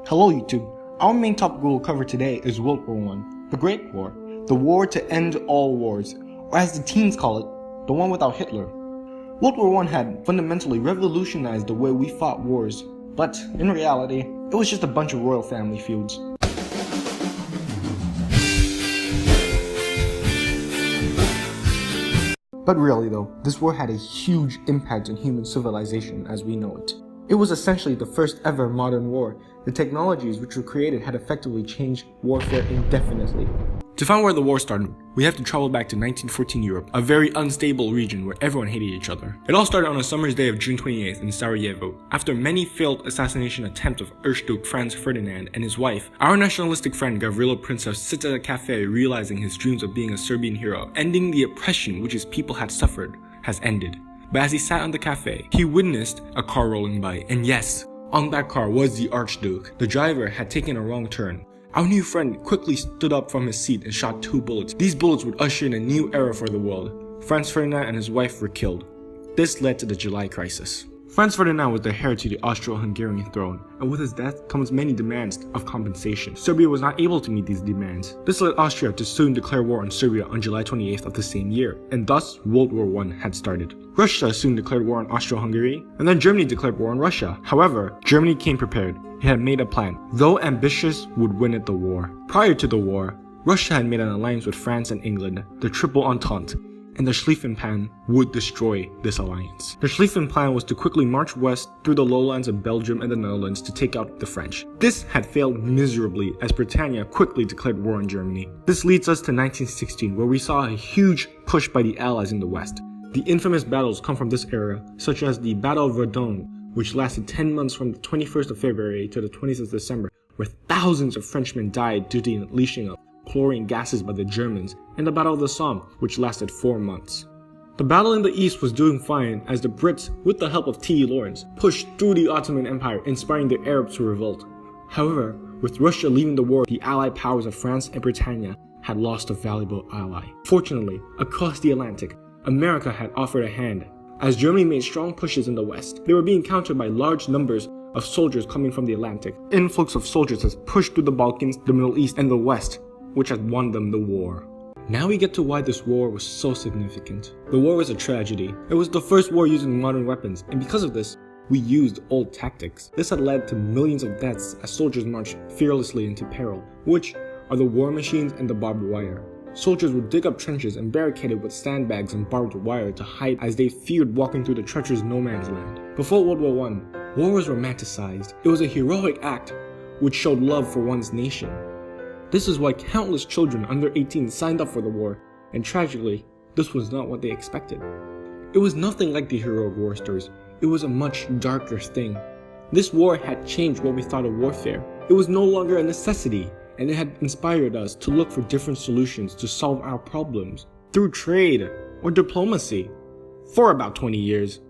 Hello YouTube, our main topic we will cover today is World War I, the Great War, the war to end all wars, or as the teens call it, the one without Hitler. World War I had fundamentally revolutionized the way we fought wars, but in reality, it was just a bunch of royal family feuds. But really though, this war had a huge impact on human civilization as we know it. It was essentially the first ever modern war. The technologies which were created had effectively changed warfare indefinitely. To find where the war started, we have to travel back to 1914 Europe, a very unstable region where everyone hated each other. It all started on a summer's day of June 28th in Sarajevo. After many failed assassination attempts of Archduke Franz Ferdinand and his wife, our nationalistic friend Gavrilo Princip sits at a cafe realizing his dreams of being a Serbian hero, ending the oppression which his people had suffered, has ended. But as he sat on the cafe, he witnessed a car rolling by, and yes, on that car was the Archduke. The driver had taken a wrong turn. Our new friend quickly stood up from his seat and shot 2 bullets. These bullets would usher in a new era for the world. Franz Ferdinand and his wife were killed. This led to the July Crisis. Franz Ferdinand was the heir to the Austro-Hungarian throne, and with his death comes many demands of compensation. Serbia was not able to meet these demands. This led Austria to soon declare war on Serbia on July 28th of the same year, and thus World War I had started. Russia soon declared war on Austro-Hungary, and then Germany declared war on Russia. However, Germany came prepared. It had made a plan, though ambitious, would win at the war. Prior to the war, Russia had made an alliance with France and England, the Triple Entente, and the Schlieffen Plan would destroy this alliance. The Schlieffen Plan was to quickly march west through the lowlands of Belgium and the Netherlands to take out the French. This had failed miserably as Britannia quickly declared war on Germany. This leads us to 1916, where we saw a huge push by the Allies in the west. The infamous battles come from this era, such as the Battle of Verdun, which lasted 10 months from the 21st of February to the 20th of December, where thousands of Frenchmen died due to the unleashing of chlorine gases by the Germans, and the Battle of the Somme, which lasted 4 months. The battle in the east was doing fine as the Brits, with the help of T.E. Lawrence, pushed through the Ottoman Empire, inspiring the Arabs to revolt. However, with Russia leaving the war, the Allied powers of France and Britannia had lost a valuable ally. Fortunately, across the Atlantic, America had offered a hand. As Germany made strong pushes in the west, they were being countered by large numbers of soldiers coming from the Atlantic. Influx of soldiers has pushed through the Balkans, the Middle East, and the West, which had won them the war. Now we get to why this war was so significant. The war was a tragedy. It was the first war using modern weapons, and because of this, we used old tactics. This had led to millions of deaths as soldiers marched fearlessly into peril, which are the war machines and the barbed wire. Soldiers would dig up trenches and barricade it with sandbags and barbed wire to hide as they feared walking through the treacherous no man's land. Before World War I, war was romanticized. It was a heroic act which showed love for one's nation. This is why countless children under 18 signed up for the war, and tragically, this was not what they expected. It was nothing like the heroic war stories. It was a much darker thing. This war had changed what we thought of warfare. It was no longer a necessity, and it had inspired us to look for different solutions to solve our problems through trade or diplomacy. For about 20 years,